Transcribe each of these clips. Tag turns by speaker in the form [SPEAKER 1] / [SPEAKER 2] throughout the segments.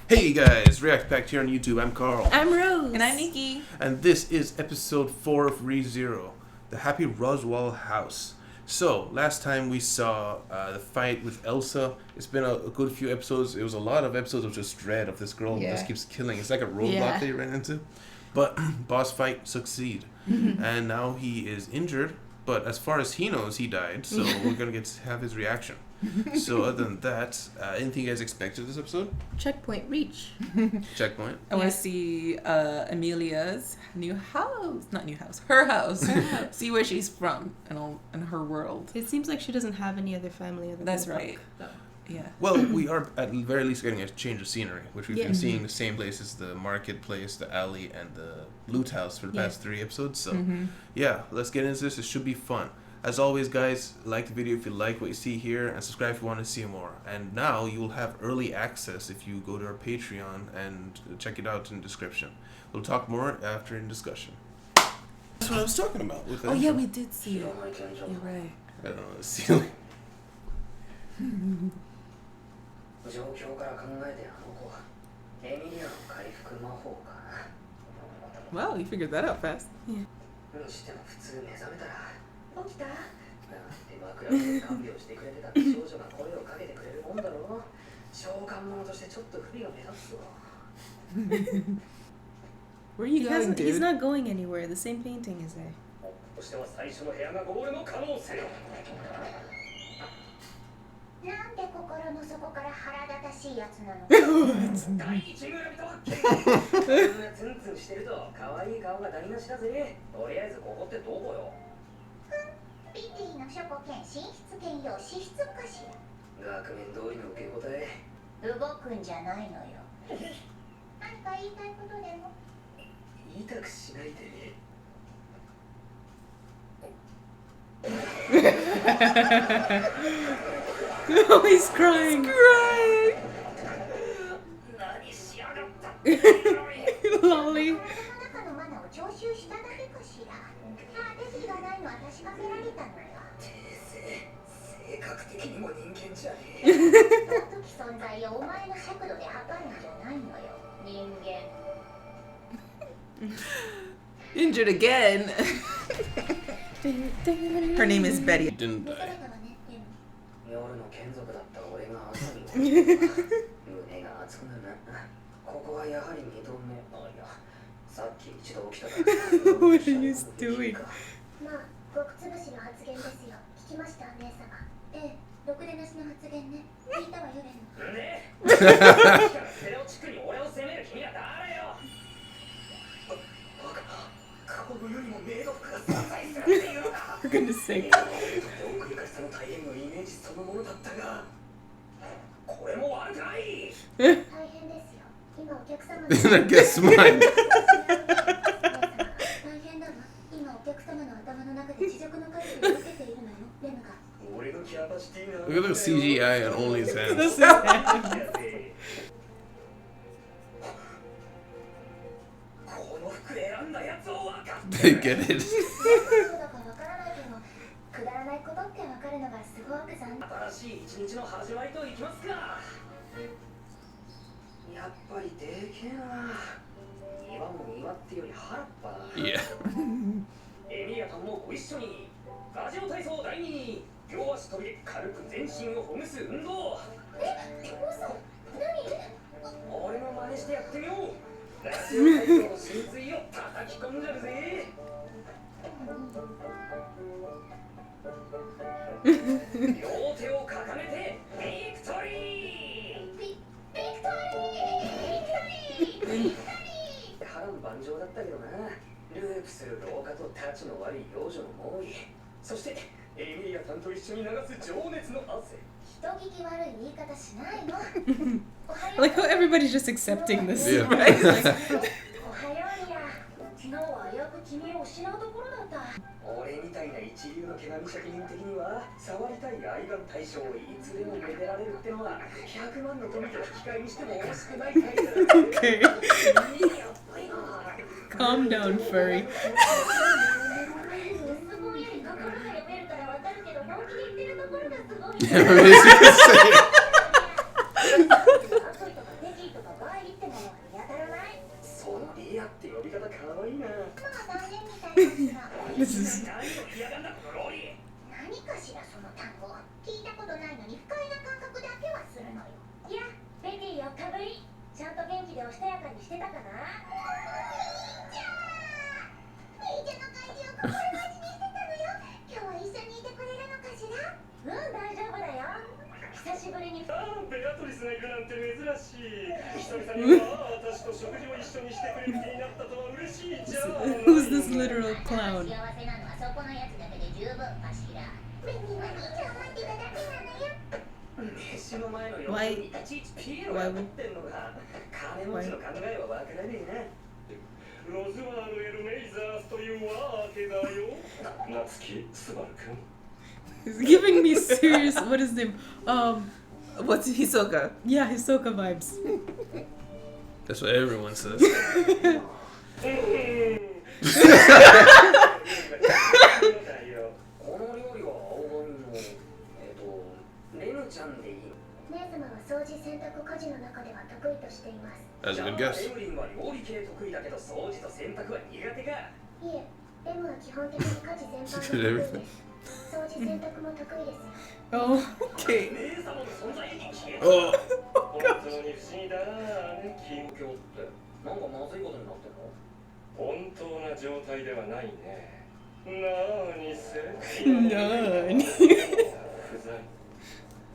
[SPEAKER 1] Hey guys, React Pact here on YouTube. I'm Carl.
[SPEAKER 2] I'm Rose.
[SPEAKER 3] And I'm Nikki.
[SPEAKER 1] And this is episode 4 of ReZero, the Happy Roswaal House. So, last time we saw the fight with Elsa. It's been a good few episodes. It was a lot of episodes of just dread of this girl who just keeps killing. It's like a roadblock they ran into. But boss fight succeed. And now he is injured. But as far as he knows, he died. So we're going to get to have his reaction. So other than that, anything you guys expected this episode?
[SPEAKER 2] Checkpoint reach.
[SPEAKER 1] Checkpoint.
[SPEAKER 3] I want to see Amelia's new house. Not new house. Her house. See where she's from and her world.
[SPEAKER 2] It seems like she doesn't have any other family other
[SPEAKER 3] That's
[SPEAKER 2] than
[SPEAKER 3] right.
[SPEAKER 2] Buck,
[SPEAKER 3] Yeah.
[SPEAKER 1] Well, we are at the very least getting a change of scenery, which we've been seeing the same places, the marketplace, the alley, and the loot house for the past 3 episodes. So, yeah, let's get into this. It should be fun. As always, guys, like the video if you like what you see here, and subscribe if you want to see more. And now you will have early access if you go to our Patreon and check it out in the description. We'll talk more after in discussion. That's what I was talking about. With
[SPEAKER 3] Oh, yeah, we did see it. You're right.
[SPEAKER 1] I don't know, the ceiling.
[SPEAKER 3] Wow, you figured that out fast. Yeah.
[SPEAKER 4] 起きた？枕で看病してくれてた少女が声をかけてくれるもんだろう。召喚者としてちょっと不備が目立つぞ。
[SPEAKER 3] Where are you going, dude?
[SPEAKER 2] He's not going anywhere. The same painting is there.
[SPEAKER 4] としては最初の部屋がゴールの可能性。
[SPEAKER 5] なんで心の底から腹立たしいやつなの？
[SPEAKER 4] 第一村人発見。こんなツンツンしてると可愛い顔が台無しだぜ。とりあえずここってどこよ？
[SPEAKER 5] ピティの書庫兼寝室兼用私室かしら。
[SPEAKER 4] 額面通りの受け答え。
[SPEAKER 5] 動くんじゃないのよ。何か言いたいことでも？
[SPEAKER 4] 言いたくしないで。
[SPEAKER 3] Oh, he's crying. Lolly.
[SPEAKER 5] 中のマナを徴収しただけかしら。手がないのは確かめられたのよ。
[SPEAKER 4] 性格的にも人間じゃねえ。
[SPEAKER 5] 尊き存在をお前の尺度で測るんじゃないのよ。人間。
[SPEAKER 3] Injured again. Her name is Betty.
[SPEAKER 1] Didn't die.
[SPEAKER 4] 夜の眷属だった俺が朝に胸が熱くなるな。ここはやはり二度目。あ、いや、さっき一度起きたから。
[SPEAKER 3] What are you doing?
[SPEAKER 5] まあ、極つぶしの発言ですよ。聞きました姉様。ええ、ろくでなしの発言ね。聞いたわよレン。
[SPEAKER 4] ねえ。セレオ地区に俺を責める君は誰よ。バカ。この世にもメイド服が存在するっていうのか。
[SPEAKER 3] For goodness sake.
[SPEAKER 4] 送り返したの大変のイメージそのものだったが、これも悪くない。
[SPEAKER 5] 大変ですよ。今お客様
[SPEAKER 1] I guess mine.
[SPEAKER 5] 大変だわ。今お客様の頭の中で地獄の回数を受けているのよ、レムが。
[SPEAKER 1] Look at the CGI on only his hands. They get it.
[SPEAKER 5] そうだかわからないけど、くだらないことってわかるのがすごく残念。
[SPEAKER 4] 新しい一日の始まりといきますか。やっぱりでけえな。庭も庭ってより原っぱだ。
[SPEAKER 1] Yeah.
[SPEAKER 4] エミリアさんもご一緒に。ラジオ体操第2。両足跳びで軽く全身をほぐす運動。
[SPEAKER 5] 嘘？何？
[SPEAKER 4] 俺の真似してやってみよう。ラジオ体操の真髄を叩き込んじゃるぜ。両手を掲げてビクトリー。
[SPEAKER 5] ビクトリー！
[SPEAKER 4] 波乱万丈だったけどな。ループする廊下とタチの悪い幼女の猛威。そしてエミリアさんと一緒に流す情熱の汗。
[SPEAKER 5] 人聞き悪い言い方しないの。
[SPEAKER 3] Like how everybody's just accepting this,
[SPEAKER 1] Yeah.
[SPEAKER 3] right? Like,
[SPEAKER 5] おはようミラ。昨日は危うく君を失うところだった。
[SPEAKER 4] 俺みたいな一流の毛並み職人的には触りたい愛玩対象をいつでもめでられるってのは100万の富と引き換えにしても惜しくないタイプだ。
[SPEAKER 3] okay. Calm down, furry.
[SPEAKER 5] すごい心が読めるからわかるけど、本気で言ってるところがすごい。
[SPEAKER 1] Yeah, basically.
[SPEAKER 5] を聞いたことないのに不快な感覚だけはするのよ。いや、ベティよかぶり。ちゃんと元気でおしとやかにしてたかな。みーちゃんの感じを心待ちにしてたのよ。今日は一緒にいてくれるのかしら。大丈夫だよ。久しぶりに。
[SPEAKER 6] ベアトリスがいるなんて珍しい。久々に私と食事を一緒にしてくれる気になったとは嬉しいじゃん。
[SPEAKER 2] Who's this literal
[SPEAKER 5] 幸
[SPEAKER 2] clown?
[SPEAKER 5] せなのはそこのやつだけで十分かしら。ベティは兄ちゃんを待ってただけなのよ。
[SPEAKER 4] 飯の前の横にいちいちピエロが持ってんのが金持ちの考えはわからねえ
[SPEAKER 6] ロズワール・エル・メイザーズというわけだよ。夏木スバル君。
[SPEAKER 2] He's giving me serious. What is his name?
[SPEAKER 3] What's Hisoka?
[SPEAKER 2] Yeah, Hisoka vibes.
[SPEAKER 1] That's what everyone says.
[SPEAKER 4] この料理は青髪のレヌちゃんでいいの。
[SPEAKER 5] 姉様は掃除洗濯家事の中では得意としています。
[SPEAKER 1] That's a
[SPEAKER 4] じゃ
[SPEAKER 1] good
[SPEAKER 4] あ
[SPEAKER 1] guess.
[SPEAKER 4] エムリンは料理系得意だけど掃除と洗濯は苦手か。
[SPEAKER 5] いえ、レムは基本的に家事全般が得意です。掃除洗濯も得意ですよ。
[SPEAKER 2] Oh, okay.
[SPEAKER 4] 姉様の存在に消えた。
[SPEAKER 1] Oh,
[SPEAKER 6] 本当に不思議だね、近況って。
[SPEAKER 4] なんかまずいことになってんの？
[SPEAKER 6] 本当な状態ではないね。なーにせ。
[SPEAKER 2] なーに
[SPEAKER 6] 不在。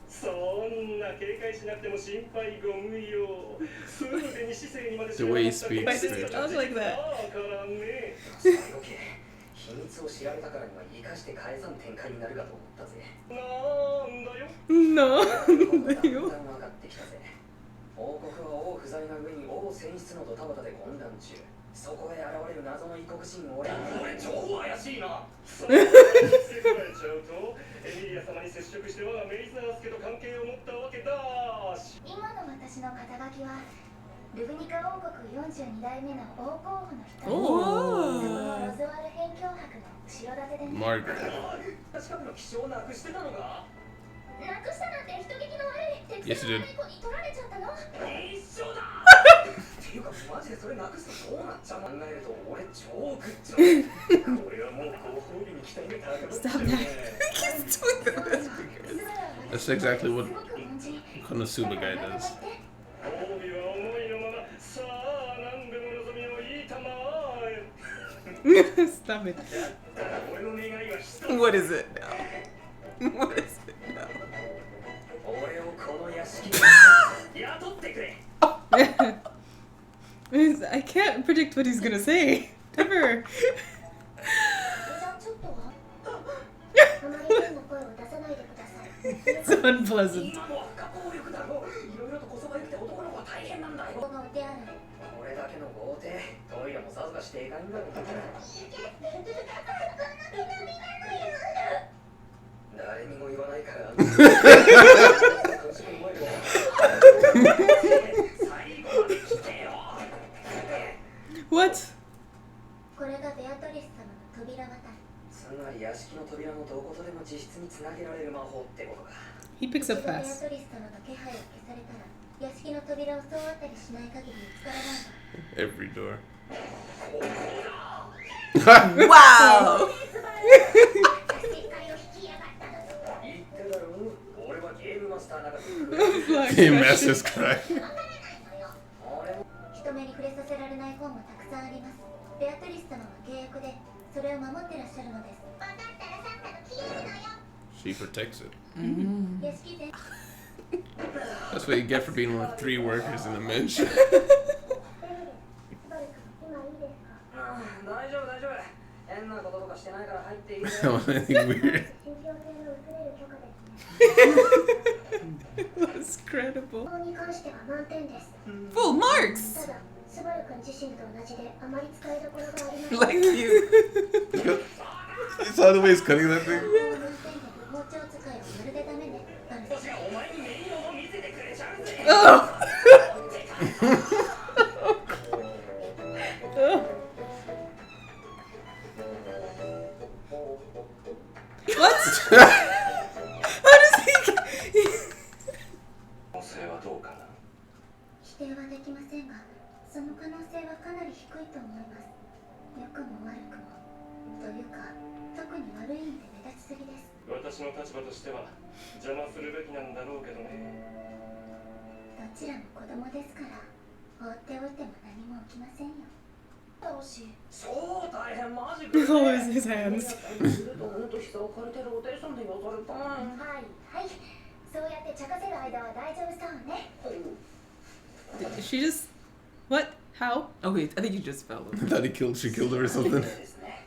[SPEAKER 6] そんな警戒しなくても心配ご無用。すでに姿勢にまで
[SPEAKER 1] The way he speaks,
[SPEAKER 2] Why does he talk like that?
[SPEAKER 6] だからね。
[SPEAKER 4] さよけ。秘密を知られたからには生かして返さん展開になるかと思ったぜ。
[SPEAKER 6] なんだよ。
[SPEAKER 2] No.
[SPEAKER 4] だんだん分かってきたぜ。王国は王不在が上に王選出のドタバタで混乱中。そこへ現れる謎の異国人俺超怪しいな。
[SPEAKER 6] そう付け加えちゃうとエミリア様に接触して我がメイザース家と関係を持ったわけだし。
[SPEAKER 5] 今の私の肩書きはルブニカ王国42代目の王候補の一人。そこのロズワール辺境博の後ろ盾でね。
[SPEAKER 1] Margaret.
[SPEAKER 4] 近くの気象をなくしてたのか。
[SPEAKER 5] なくしたなんて人聞きの悪い敵
[SPEAKER 1] Yes,
[SPEAKER 5] 性
[SPEAKER 1] you
[SPEAKER 5] の
[SPEAKER 1] did.
[SPEAKER 5] 子に取られちゃったの。
[SPEAKER 4] 一緒だっていうかマジでそれなくすとどうなっちゃう。考えると俺超グッジョブ。これはもうご褒美に期待が高まっちゃうね。
[SPEAKER 1] That's exactly what
[SPEAKER 5] すごく恩人。
[SPEAKER 1] Konosuba guy does.
[SPEAKER 6] 褒美は思いのまま。さあ何でも望みを言いたまえ。
[SPEAKER 2] Stop it.
[SPEAKER 6] 俺の願いは一つ。
[SPEAKER 3] What is it now? What is it now?
[SPEAKER 4] 俺をこの屋敷に雇ってくれ。
[SPEAKER 2] I can't predict what he's gonna say. Ever.
[SPEAKER 5] じゃあちょっとはあまり変な声を出さないでください。
[SPEAKER 2] It's unpleasant.
[SPEAKER 4] 今のは不可抗力だろう。いろいろとこそばゆくて男の子は大変なんだよ。
[SPEAKER 5] ここがお手洗い。
[SPEAKER 4] これだけの豪邸、トイレもさぞかしでかいんだろうな。誰にも言わないから。最後まで来てよ。
[SPEAKER 2] What?
[SPEAKER 5] これがベアトリス様の扉渡り。
[SPEAKER 4] つまり屋敷の扉もどことでも実質につなげられる魔法ってことか。
[SPEAKER 2] He picks
[SPEAKER 5] 一
[SPEAKER 2] up
[SPEAKER 5] 度ベア
[SPEAKER 2] fast.
[SPEAKER 5] トリス様の気配を消されたら屋敷の扉を総当たりしない限り見つからないわ。
[SPEAKER 1] Every door.
[SPEAKER 3] Wow!
[SPEAKER 5] 正解を引きやがったのよ。
[SPEAKER 4] 言ってたろ、俺はゲームマスターだから。
[SPEAKER 1] Game Master's cry.
[SPEAKER 4] 俺も
[SPEAKER 5] 人目に触れさせられない本もたくさんあります。ベアトリス様は契約でそれを守ってらっしゃるのです。分かったらさっさと消えるのよ。
[SPEAKER 1] She protects it.
[SPEAKER 5] 屋敷全
[SPEAKER 1] That's what you get for being one of 3 workers in the mansion.
[SPEAKER 4] 大丈夫大丈夫。変なこととかしてないから入っていいよ。
[SPEAKER 1] That was anything weird.
[SPEAKER 5] 信憑性の薄れる許可ですね。
[SPEAKER 2] That's credible.
[SPEAKER 5] 法に関しては満点です。
[SPEAKER 3] Full marks!
[SPEAKER 5] ただスバル君自身と同じであまり使いどころがありません。
[SPEAKER 3] Like you.
[SPEAKER 1] You saw the way he's cutting that thing?
[SPEAKER 5] 包丁使いはまるでダメね。ある
[SPEAKER 4] じゃあお前にメインを見せてくれちゃうぜ。
[SPEAKER 2] Oh. What? How does he?
[SPEAKER 6] 可能性はどうかな。
[SPEAKER 5] 否定はできませんが、その可能性はかなり低いと思います。良くも悪くも。というか特に悪い意味で目立ちすぎです。
[SPEAKER 6] 私の立場としては邪魔するべきなんだろうけどね。
[SPEAKER 5] どちらも子供ですから放っておいても何も起きませんよ。だろうし。
[SPEAKER 6] そう大変マジ
[SPEAKER 2] It's always his hands.
[SPEAKER 6] 本当膝を借りてるお姉さんで言わされた。
[SPEAKER 5] はいはい。そうやって茶化せる間は大丈夫そうね。
[SPEAKER 2] Did she just. What? How?
[SPEAKER 3] Oh wait, I think you just fell.
[SPEAKER 1] I thought she killed her or something.
[SPEAKER 6] ですね。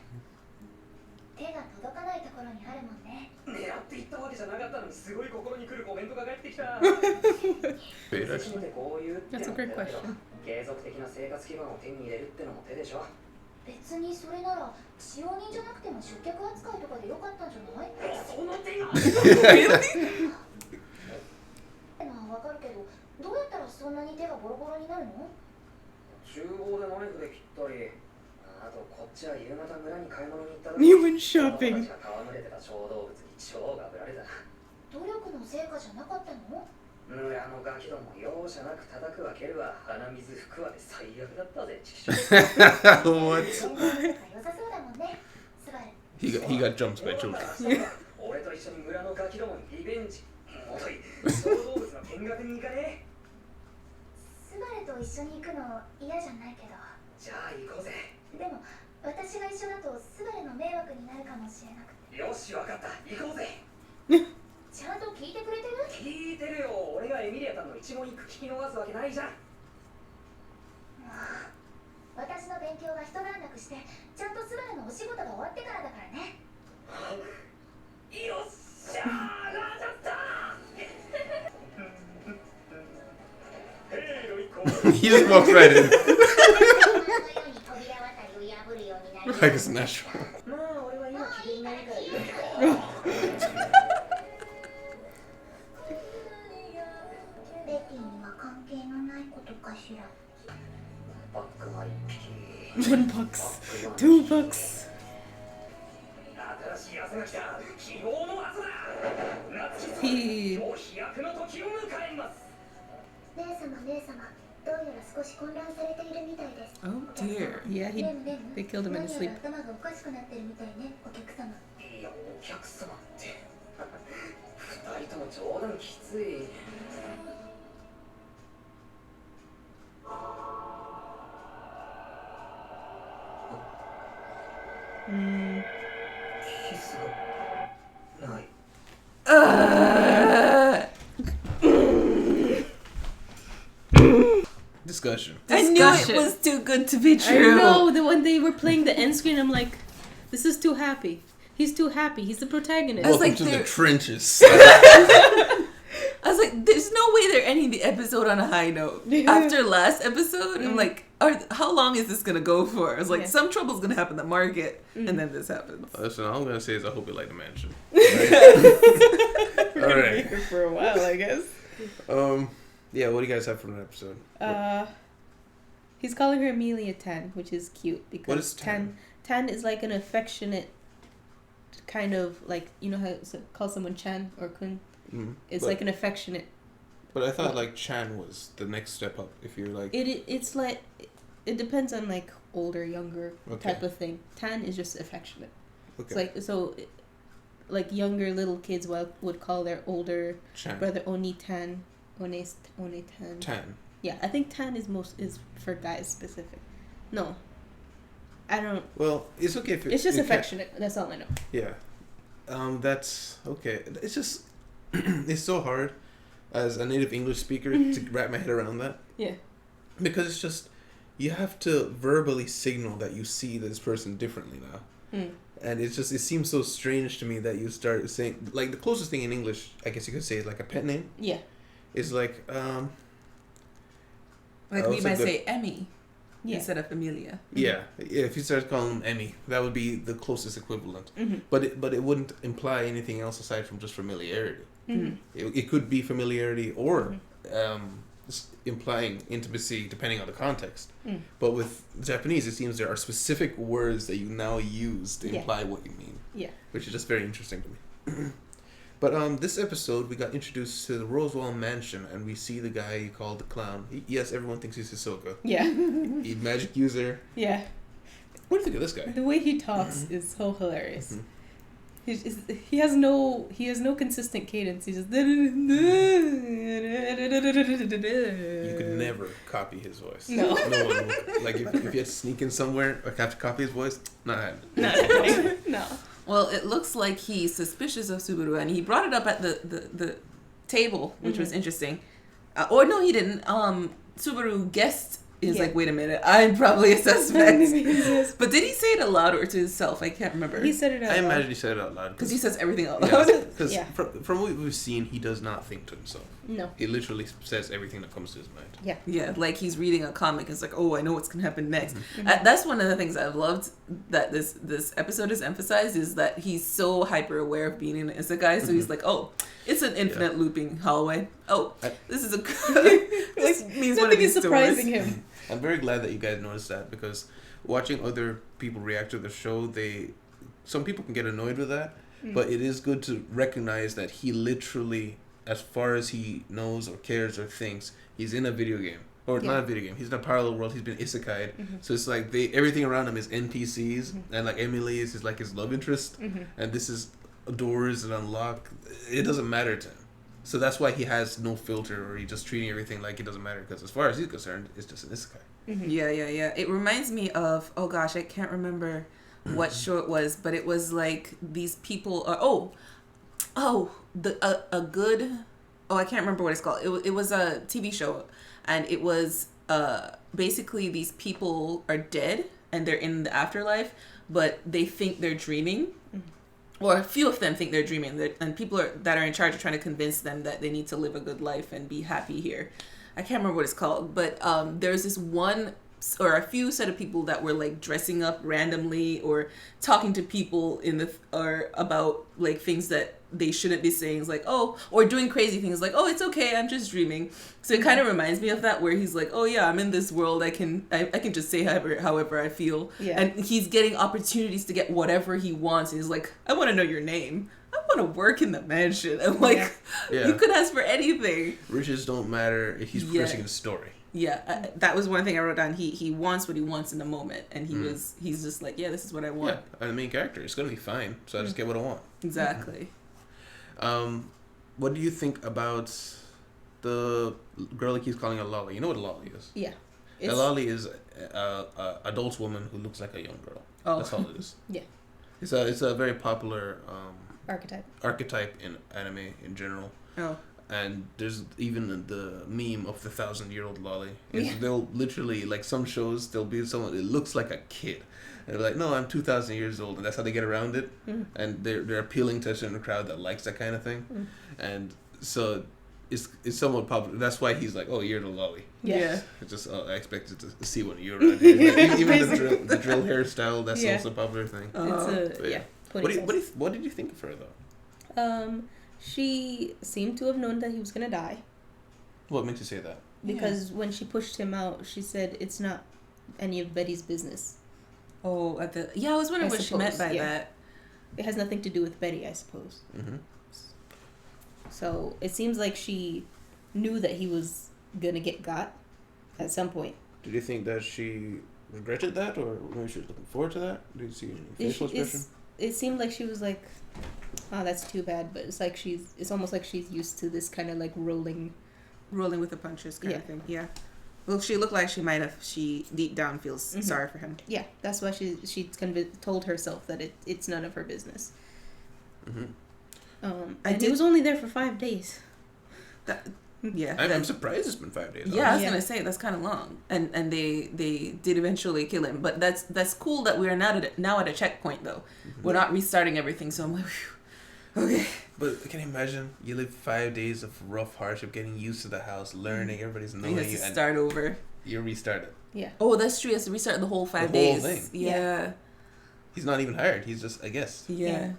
[SPEAKER 5] 手が届かないところにあるもんね。
[SPEAKER 6] 狙っていったわけじゃなかったのにすごい心に来るコメントが返ってきた。
[SPEAKER 1] Wait, actually.
[SPEAKER 6] こういうっての
[SPEAKER 2] That's a
[SPEAKER 6] も手
[SPEAKER 2] great
[SPEAKER 6] だけど
[SPEAKER 2] question.
[SPEAKER 6] 継続的な生活基盤を手に入れるってのも手でしょ。
[SPEAKER 5] 別にそれなら使用人じゃなくても出客扱いとかでよかったんじゃない？
[SPEAKER 6] その手が。
[SPEAKER 5] まあわかるけど、どうやったらそんなに手がボロボロになるの？
[SPEAKER 6] 厨房でナイフで切ったり、あとこっちは夕方村に買い物に行った時、
[SPEAKER 2] You went shopping.
[SPEAKER 6] 子供たちが戯れてた小動物に超がぶられた。
[SPEAKER 5] 努力の成果じゃなかったの？
[SPEAKER 6] 村のガキども容赦なく叩くわ蹴るわ鼻水拭くわで最悪だったぜ。チキショ
[SPEAKER 1] What?
[SPEAKER 5] 良さそうだもんね。スバル。
[SPEAKER 1] He got jumped by children.
[SPEAKER 6] 俺と一緒に村のガキどもにリベンジ。もとい小動物の見学に行かねえ。
[SPEAKER 5] スバルと一緒に行くの嫌じゃないけど。
[SPEAKER 6] じゃあ行こうぜ。
[SPEAKER 5] でも私が一緒だとスバルの迷惑になるかもしれなくて。
[SPEAKER 6] よしわかった。行こうぜ。
[SPEAKER 5] ちゃんと聞いてくれてる？
[SPEAKER 6] 聞いてるよ。俺がエミリアさんの一言一句聞き逃すわけないじゃん。
[SPEAKER 5] 私の勉強が一段落してちゃんとスバルのお仕事が終わってからだからね。
[SPEAKER 6] よっしゃーラジャッター。ヘイロイコ
[SPEAKER 1] He just walked right in.
[SPEAKER 5] 扉渡りを破るようになり
[SPEAKER 1] Like it's natural.
[SPEAKER 6] まあ俺は今機嫌がいいからいい。
[SPEAKER 5] ベティには関係のないことかしら。
[SPEAKER 6] バックが一匹。
[SPEAKER 2] $1. $2.
[SPEAKER 6] 新しい朝が来た。希望の朝だ。夏希さん、
[SPEAKER 2] へえ
[SPEAKER 6] 今日飛躍の時を迎えます。
[SPEAKER 5] 姉様、どうやら少し混乱されているみたいです。
[SPEAKER 3] Oh dear.
[SPEAKER 2] Yeah,
[SPEAKER 5] レム
[SPEAKER 2] they killed him in his
[SPEAKER 5] 何や
[SPEAKER 2] sleep.
[SPEAKER 5] ら頭がおかしくなってるみたいね、お客様。
[SPEAKER 6] いや、お客様って二人とも冗談きつい。キスがない。
[SPEAKER 1] Discussion.
[SPEAKER 3] I knew it was too good to be
[SPEAKER 2] I
[SPEAKER 3] true.
[SPEAKER 2] know that when they were playing the end screen, I'm like, this is too happy. He's too happy. He's the protagonist.
[SPEAKER 3] I was
[SPEAKER 1] Welcome
[SPEAKER 3] like,
[SPEAKER 1] to the
[SPEAKER 3] they're-
[SPEAKER 1] trenches.
[SPEAKER 3] I was like, there's no way they're ending the episode on a high note. After last episode, I'm like, how long is this gonna go for? I was like,
[SPEAKER 2] Yeah.
[SPEAKER 3] some trouble's gonna happen in the market, and then this happens.
[SPEAKER 1] Listen, all I'm gonna say is I hope you like the mansion.
[SPEAKER 2] We're gonna be
[SPEAKER 1] Alright.
[SPEAKER 2] here for a while, I guess.
[SPEAKER 1] Yeah. What do you guys have from that episode?
[SPEAKER 2] He's calling her Amelia 10, which is cute because
[SPEAKER 1] What is 10?
[SPEAKER 2] 10 is like an affectionate kind of like, you know how it calls someone Chan or Kun?
[SPEAKER 1] Mm.
[SPEAKER 2] It's
[SPEAKER 1] but,
[SPEAKER 2] like an affectionate.
[SPEAKER 1] But I thought like Chan was the next step up. If you're like.
[SPEAKER 2] It's like it depends on like older, younger
[SPEAKER 1] Okay.
[SPEAKER 2] type of thing. 10 is just affectionate.
[SPEAKER 1] Okay.
[SPEAKER 2] It's like so. Like younger little kids would call their older
[SPEAKER 1] Chan.
[SPEAKER 2] brother Oni 10, One 10.
[SPEAKER 1] Tan.
[SPEAKER 2] Yeah, I think 10 is for guys specific. No, I don't.
[SPEAKER 1] Well, it's okay if
[SPEAKER 2] It's just
[SPEAKER 1] you can't-
[SPEAKER 2] affectionate. That's all I know.
[SPEAKER 1] Yeah. That's okay. It's just it's so hard as a native English speaker to wrap my head around that.
[SPEAKER 2] Yeah.
[SPEAKER 1] Because it's just you have to verbally signal that you see this person differently now. And it seems so strange to me that you start saying like the closest thing in English I guess you could say is like a pet name.
[SPEAKER 2] Yeah.
[SPEAKER 1] Is like
[SPEAKER 3] Like
[SPEAKER 1] Oh,
[SPEAKER 3] we
[SPEAKER 1] so
[SPEAKER 3] might
[SPEAKER 1] the-
[SPEAKER 3] say Emmy
[SPEAKER 2] Yeah.
[SPEAKER 3] instead of Amelia.
[SPEAKER 1] yeah, if you start calling him Emmy, that would be the closest equivalent.
[SPEAKER 2] Mm-hmm.
[SPEAKER 1] But it wouldn't imply anything else aside from just familiarity.
[SPEAKER 2] Mm-hmm.
[SPEAKER 1] It could be familiarity or implying intimacy depending on the context.
[SPEAKER 2] Mm.
[SPEAKER 1] But with Japanese, it seems there are specific words that you now use to
[SPEAKER 2] Yeah.
[SPEAKER 1] imply what you mean.
[SPEAKER 2] Yeah.
[SPEAKER 1] Which is just very interesting to me. But this episode, we got introduced to the Roswaal mansion, and we see the guy you called the clown. Yes, everyone thinks he's Hisoka.
[SPEAKER 2] Yeah.
[SPEAKER 1] He's magic user.
[SPEAKER 2] Yeah.
[SPEAKER 1] What do you think of this guy?
[SPEAKER 2] The way he talks is so hilarious. He has no consistent cadence. He's just.
[SPEAKER 1] You could never copy his voice.
[SPEAKER 2] No.
[SPEAKER 1] No one will. Like, if you had to sneak in somewhere or have to copy his voice, not happening.
[SPEAKER 2] Not happening. No.
[SPEAKER 3] Well, it looks like he's suspicious of Subaru, and he brought it up at the table, which was interesting. Or no, he didn't. Subaru guessed. Is like, wait a minute, I'm probably a suspect. But did he say it aloud or to himself? I can't remember.
[SPEAKER 2] He said it out
[SPEAKER 1] I
[SPEAKER 2] loud.
[SPEAKER 1] imagine he said it out loud.
[SPEAKER 3] Because he says everything out loud.
[SPEAKER 1] Because from what we've seen, he does not think to himself.
[SPEAKER 2] No.
[SPEAKER 1] He literally says everything that comes to his mind.
[SPEAKER 2] Yeah.
[SPEAKER 3] Yeah, like he's reading a comic. It's like, oh, I know what's going to happen next. That's one of the things I've loved that this episode is emphasized, is that he's so hyper aware of being an isekai. So he's like, oh, it's an infinite looping hallway. Oh, this is a... this means one of
[SPEAKER 2] Nothing
[SPEAKER 3] these
[SPEAKER 2] is surprising
[SPEAKER 3] stories.
[SPEAKER 2] him.
[SPEAKER 1] I'm very glad that you guys noticed that, because watching other people react to the show, some people can get annoyed with that, but it is good to recognize that he literally, as far as he knows or cares or thinks, he's in a video game. Or not a video game, he's in a parallel world, he's been isekai'd. So it's like everything around him is NPCs, and like Emily is like his love interest, and this is doors and unlock. It doesn't matter to him. So that's why he has no filter, or he's just treating everything like it doesn't matter, because as far as he's concerned, it's just an isekai.
[SPEAKER 3] Yeah. It reminds me of, oh gosh, I can't remember what show it was, but it was like these people are, I can't remember what it's called. It was a TV show, and it was basically these people are dead and they're in the afterlife, but they think they're dreaming. Or a few of them think they're dreaming, and people that are in charge are trying to convince them that they need to live a good life and be happy here. I can't remember what it's called, but there's this one or a few set of people that were like dressing up randomly or talking to people or about like things that they shouldn't be saying. It's like, oh, or doing crazy things like, oh, it's okay, I'm just dreaming. So it kind of reminds me of that, where he's like, oh yeah, I'm in this world, I can just say however I feel.
[SPEAKER 2] Yeah.
[SPEAKER 3] And he's getting opportunities to get whatever he wants. And he's like, I want to know your name, I want to work in the mansion. I'm like, you could ask for anything.
[SPEAKER 1] Riches don't matter if he's progressing the story.
[SPEAKER 3] Yeah, that was one thing I wrote down. He wants what he wants in the moment, and he's just like, yeah, this is what I want.
[SPEAKER 1] Yeah, I'm the main character. It's gonna be fine, so I just get what I want.
[SPEAKER 3] Exactly.
[SPEAKER 1] What do you think about the girl he keeps calling a lolly? You know what a lolly is?
[SPEAKER 2] Yeah.
[SPEAKER 1] A lolly is a adult woman who looks like a young girl.
[SPEAKER 3] Oh.
[SPEAKER 1] That's all it is.
[SPEAKER 2] Yeah.
[SPEAKER 1] It's a very popular
[SPEAKER 2] archetype
[SPEAKER 1] in anime in general.
[SPEAKER 3] Oh.
[SPEAKER 1] And there's even the meme of the 1,000-year-old lolly.
[SPEAKER 2] Yeah.
[SPEAKER 1] They'll literally, like some shows, there'll be someone, it looks like a kid. And they're like, no, I'm 2,000 years old. And that's how they get around it. And they're appealing to a certain crowd that likes that kind of thing. And so it's somewhat popular. That's why he's like, oh, you're the lolly.
[SPEAKER 3] Yeah.
[SPEAKER 1] It's just, I expected to see when you're around here. Like, even the drill hairstyle, that's also a popular thing. What did you think of her, though?
[SPEAKER 2] She seemed to have known that he was gonna die.
[SPEAKER 1] What made you say that?
[SPEAKER 2] Because when she pushed him out, she said it's not any of Betty's business.
[SPEAKER 3] Oh, I was wondering what she meant by that.
[SPEAKER 2] It has nothing to do with Betty, I suppose. So it seems like she knew that he was gonna get got at some point.
[SPEAKER 1] Did you think that she regretted that, or maybe she was looking forward to that? Did you see any facial expression?
[SPEAKER 2] It seemed like she was like, oh, that's too bad, but it's like it's almost like she's used to this kind of like rolling
[SPEAKER 3] with the punches kind of thing. Yeah. Well, she looked like she deep down feels sorry for him.
[SPEAKER 2] Yeah, that's why she told herself that it's none of her business. And he was only there for 5 days.
[SPEAKER 1] I'm surprised it's been 5 days.
[SPEAKER 3] Yeah, I was gonna say that's kind of long, and they did eventually kill him. But that's cool that we are now at a checkpoint though. We're not restarting everything, so I'm like, whew, okay.
[SPEAKER 1] But can you imagine? You live 5 days of rough hardship, getting used to the house, learning, everybody's knowing you,
[SPEAKER 3] and start over.
[SPEAKER 1] You restart it.
[SPEAKER 2] Yeah.
[SPEAKER 3] Oh, that's true. He has to restart the whole 5 days.
[SPEAKER 1] The whole thing.
[SPEAKER 3] Yeah.
[SPEAKER 1] He's not even hired. He's just a guest.
[SPEAKER 3] Yeah.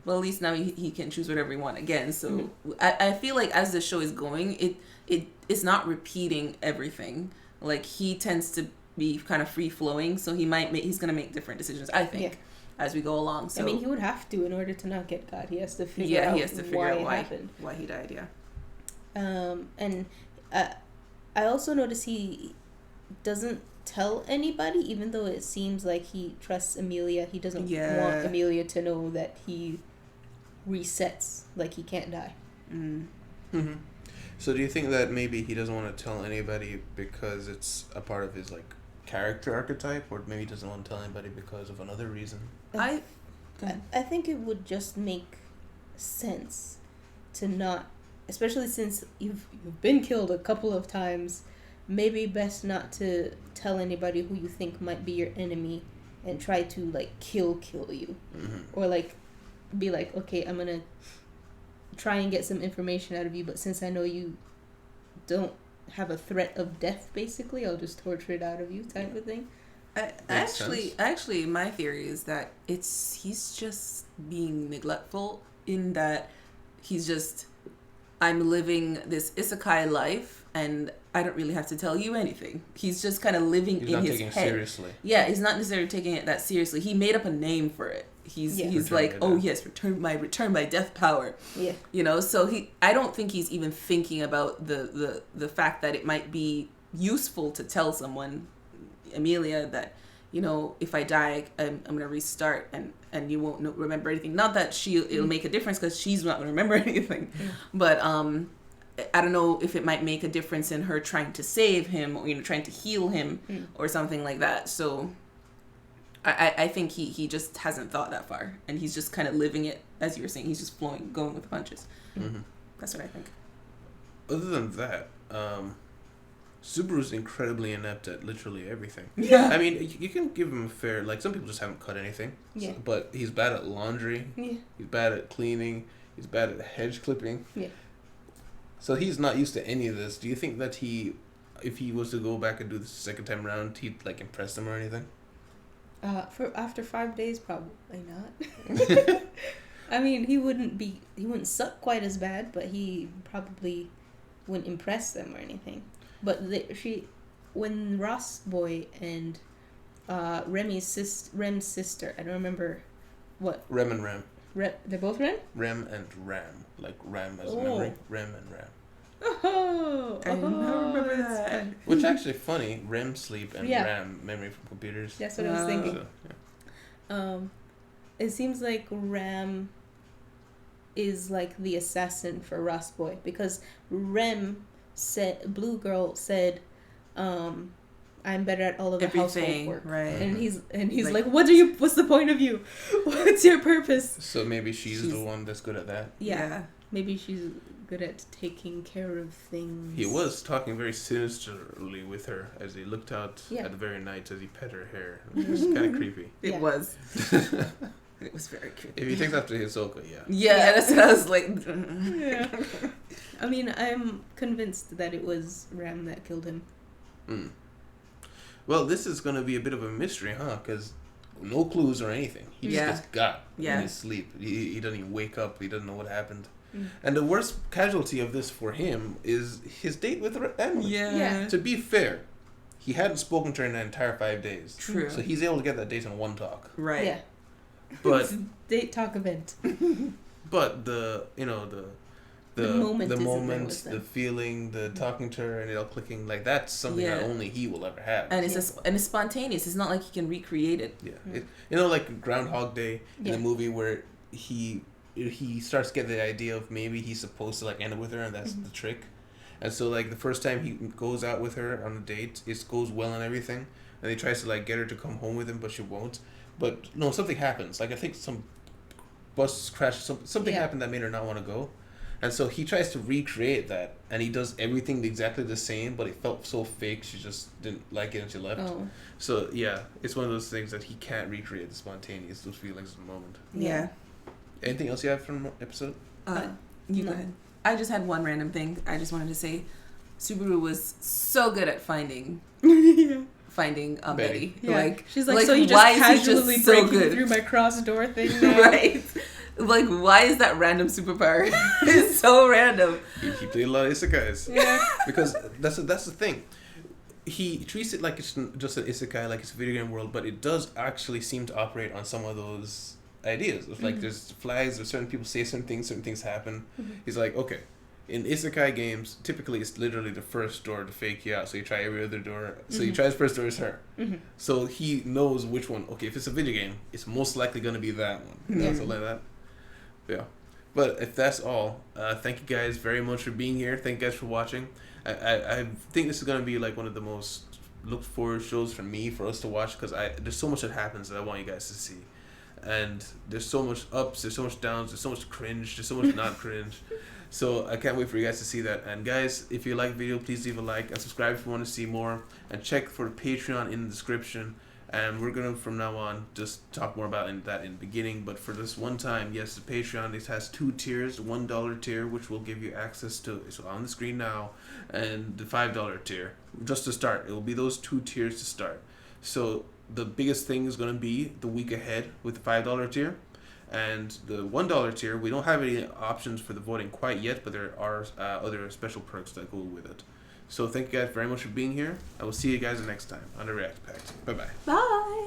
[SPEAKER 3] Well, at least now he can choose whatever he wants again. So I feel like as the show is going, it's not repeating everything. Like he tends to be kind of free flowing, so he's gonna make different decisions, I think, as we go along. So
[SPEAKER 2] I mean, he would have to in order to not get caught. He has to figure out
[SPEAKER 3] why he died. Yeah.
[SPEAKER 2] And I also noticed he doesn't tell anybody, even though it seems like he trusts Amelia. He doesn't
[SPEAKER 3] Yeah.
[SPEAKER 2] want Amelia to know that he resets, like he can't die.
[SPEAKER 1] Mm-hmm. So do you think that maybe he doesn't want to tell anybody because it's a part of his like character archetype, or maybe he doesn't want to tell anybody because of another reason?
[SPEAKER 3] I
[SPEAKER 2] I think it would just make sense to not, especially since you've been killed a couple of times, maybe best not to tell anybody who you think might be your enemy and try to like kill you.
[SPEAKER 1] Mm-hmm.
[SPEAKER 2] Or like be like, okay, I'm gonna try and get some information out of you, but since I know you don't have a threat of death, basically I'll just torture it out of you, type of thing.
[SPEAKER 3] Actually, my theory is that he's just being neglectful in that he's just, I'm living this isekai life and I don't really have to tell you anything. He's just kind of living
[SPEAKER 1] He's
[SPEAKER 3] in
[SPEAKER 1] not
[SPEAKER 3] his
[SPEAKER 1] taking it
[SPEAKER 3] head.
[SPEAKER 1] seriously.
[SPEAKER 3] Yeah, he's not necessarily taking it that seriously. He made up a name for it. He's
[SPEAKER 1] Return
[SPEAKER 3] like,
[SPEAKER 1] by
[SPEAKER 3] oh
[SPEAKER 1] death.
[SPEAKER 3] yes, return my death power.
[SPEAKER 2] Yeah.
[SPEAKER 3] You know, so I don't think he's even thinking about the fact that it might be useful to tell someone, Amelia, that, you know, if I die, I'm gonna restart and you won't remember anything. Not that it'll make a difference because she's not gonna remember anything, but I don't know if it might make a difference in her trying to save him or, you know, trying to heal him or something like that. So I think he just hasn't thought that far, and he's just kind of living it, as you were saying. He's just going with the punches.
[SPEAKER 1] Mm-hmm.
[SPEAKER 3] That's what I think.
[SPEAKER 1] Other than that, Subaru's incredibly inept at literally everything.
[SPEAKER 3] Yeah.
[SPEAKER 1] I mean, you can give him a fair, like, some people just haven't cut anything.
[SPEAKER 2] Yeah.
[SPEAKER 1] But he's bad at laundry.
[SPEAKER 2] Yeah.
[SPEAKER 1] He's bad at cleaning. He's bad at hedge clipping.
[SPEAKER 2] Yeah.
[SPEAKER 1] So he's not used to any of this. Do you think that if he was to go back and do this second time around, he'd, like, impress them or anything?
[SPEAKER 2] For after 5 days, probably not. I mean, he wouldn't suck quite as bad, but he probably wouldn't impress them or anything. But when Ross Boy and Rem's sister, I don't remember what.
[SPEAKER 1] Rem and Ram.
[SPEAKER 2] They're both Rem?
[SPEAKER 1] Rem and Ram. Like Ram as
[SPEAKER 2] Oh.
[SPEAKER 1] memory. Rem and Ram.
[SPEAKER 2] Oh,
[SPEAKER 3] I remember
[SPEAKER 2] that's
[SPEAKER 3] that.
[SPEAKER 2] fun.
[SPEAKER 1] Which actually funny. Rem sleep and
[SPEAKER 2] Yeah.
[SPEAKER 1] Ram memory from computers.
[SPEAKER 2] That's what I was thinking.
[SPEAKER 1] So, yeah.
[SPEAKER 2] It seems like Ram is like the assassin for Ross Boy, because Rem said, Blue Girl said, I'm better at all of the household
[SPEAKER 3] Everything,
[SPEAKER 2] work.
[SPEAKER 3] right?
[SPEAKER 2] And he's
[SPEAKER 3] Like-
[SPEAKER 2] like, what's the point of you? What's your purpose?
[SPEAKER 1] So maybe she's the
[SPEAKER 3] She's-
[SPEAKER 1] one that's good at that.
[SPEAKER 2] Yeah. Maybe she's good at taking care of things.
[SPEAKER 1] He was talking very sinisterly with her as he looked out
[SPEAKER 2] Yeah.
[SPEAKER 1] at the very night as he pet her hair. It was kind of creepy.
[SPEAKER 3] It
[SPEAKER 2] Yeah.
[SPEAKER 3] was. It was very creepy.
[SPEAKER 1] If he takes after Hisoka, yeah.
[SPEAKER 3] Yeah, that's what I was like.
[SPEAKER 2] Yeah. I mean, I'm convinced that it was Ram that killed him.
[SPEAKER 1] Mm. Well, this is going to be a bit of a mystery, huh? Because no clues or anything. He just
[SPEAKER 3] Yeah.
[SPEAKER 1] gets got
[SPEAKER 3] Yeah.
[SPEAKER 1] in his sleep. He doesn't even wake up. He doesn't know what happened.
[SPEAKER 2] Mm.
[SPEAKER 1] And the worst casualty of this for him is his date with Emily.
[SPEAKER 2] Yeah.
[SPEAKER 1] To be fair, he hadn't spoken to her in the entire 5 days.
[SPEAKER 3] True.
[SPEAKER 1] So he's able to get that date in one talk.
[SPEAKER 3] Right.
[SPEAKER 2] Yeah.
[SPEAKER 1] But
[SPEAKER 2] Date talk event.
[SPEAKER 1] the
[SPEAKER 2] moment isn't there
[SPEAKER 1] moment,
[SPEAKER 2] with them.
[SPEAKER 1] the feeling, the talking to her and it all clicking, like that's something that
[SPEAKER 3] Yeah.
[SPEAKER 1] only he will ever have.
[SPEAKER 3] And it's spontaneous. It's not like he can recreate it.
[SPEAKER 1] Yeah, like Groundhog Day in
[SPEAKER 2] Yeah.
[SPEAKER 1] the movie where he starts to get the idea of maybe he's supposed to like end up with her and that's the trick. And so like the first time he goes out with her on a date, it goes well and everything, and he tries to like get her to come home with him, but she won't. But no, something happens. Like I think some bus crash, something
[SPEAKER 2] Yeah.
[SPEAKER 1] happened that made her not want to go. And so he tries to recreate that, and he does everything exactly the same, but it felt so fake, she just didn't like it and she left.
[SPEAKER 2] Oh.
[SPEAKER 1] So, yeah, it's one of those things that he can't recreate the spontaneous, those feelings in the moment.
[SPEAKER 3] Yeah.
[SPEAKER 1] Anything else you have from the episode?
[SPEAKER 3] You
[SPEAKER 2] No.
[SPEAKER 3] go ahead. I just had one random thing. I just wanted to say Subaru was so good at finding Betty.
[SPEAKER 2] Yeah.
[SPEAKER 3] Like,
[SPEAKER 2] She's like, so you just
[SPEAKER 3] why is he
[SPEAKER 2] casually
[SPEAKER 3] just so
[SPEAKER 2] breaking
[SPEAKER 3] good?
[SPEAKER 2] through my cross door thing now?
[SPEAKER 3] Right. Like, why is that random superpower? It's so random.
[SPEAKER 1] He played a lot of isekais.
[SPEAKER 2] Yeah.
[SPEAKER 1] Because that's the thing. He treats it like it's just an isekai, like it's a video game world, but it does actually seem to operate on some of those ideas. It's like there's flags, there's certain people say certain things happen.
[SPEAKER 2] Mm-hmm.
[SPEAKER 1] He's like, okay, in isekai games, typically it's literally the first door to fake you out. So you try every other door. So you try his first door is her. So he knows which one. Okay, if it's a video game, it's most likely going to be that one. So like that. Yeah. But if that's all, thank you guys very much for being here. Thank you guys for watching. I think this is going to be like one of the most looked forward shows for me, for us to watch, because there's so much that happens that I want you guys to see. And there's so much ups, there's so much downs, there's so much cringe, there's so much not cringe. So I can't wait for you guys to see that. And guys, if you like the video, please leave a like and subscribe if you want to see more. And check for the Patreon in the description. And we're going to, from now on, just talk more about that in the beginning. But for this one time, yes, the Patreon, this has 2 tiers. The $1 tier, which will give you access to, it's on the screen now, and the $5 tier, just to start. It will be those 2 tiers to start. So the biggest thing is going to be the week ahead with the $5 tier. And the $1 tier, we don't have any options for the voting quite yet, but there are other special perks that go with it. So thank you guys very much for being here. I will see you guys next time on the React Pact. Bye-bye.
[SPEAKER 3] Bye.